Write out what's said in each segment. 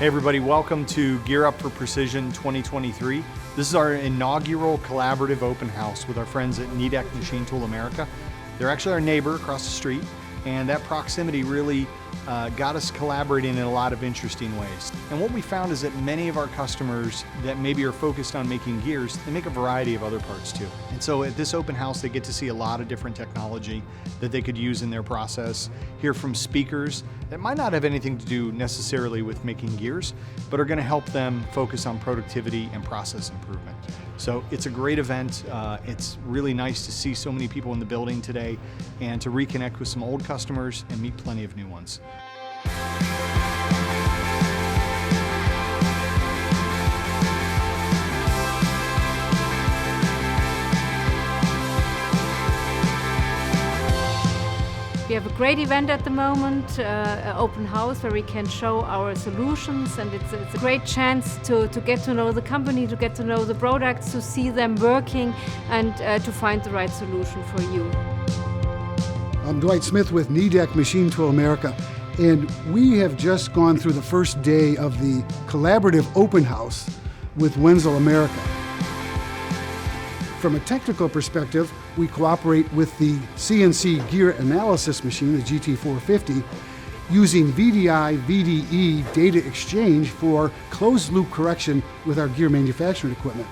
Hey everybody, welcome to Gear Up for Precision 2023. This is our inaugural collaborative open house with our friends at Nidec Machine Tool America. They're actually our neighbor across the street, and that proximity really got us collaborating in a lot of interesting ways. And what we found is that many of our customers that maybe are focused on making gears, they make a variety of other parts too. And so at this open house, they get to see a lot of different technology that they could use in their process, hear from speakers that might not have anything to do necessarily with making gears, but are going to help them focus on productivity and process improvement. So it's a great event. It's really nice to see so many people in the building today and to reconnect with some old customers and meet plenty of new ones. We have a great event at the moment, an open house where we can show our solutions, and it's a great chance to get to know the company, to get to know the products, to see them working, and to find the right solution for you. I'm Dwight Smith with Nidec Machine Tool America, and we have just gone through the first day of the collaborative open house with WENZEL America. From a technical perspective, we cooperate with the CNC gear analysis machine, the GT450, using VDI, VDE data exchange for closed loop correction with our gear manufacturing equipment.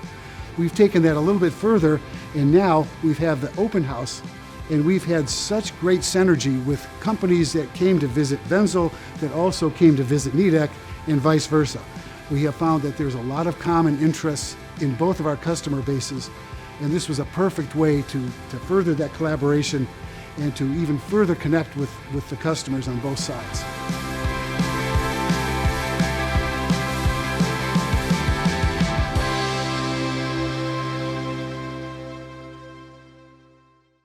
We've taken that a little bit further, and now we have the open house, and we've had such great synergy with companies that came to visit WENZEL that also came to visit Nidec, and vice versa. We have found that there's a lot of common interests in both of our customer bases, and this was a perfect way to further that collaboration and to even further connect with the customers on both sides.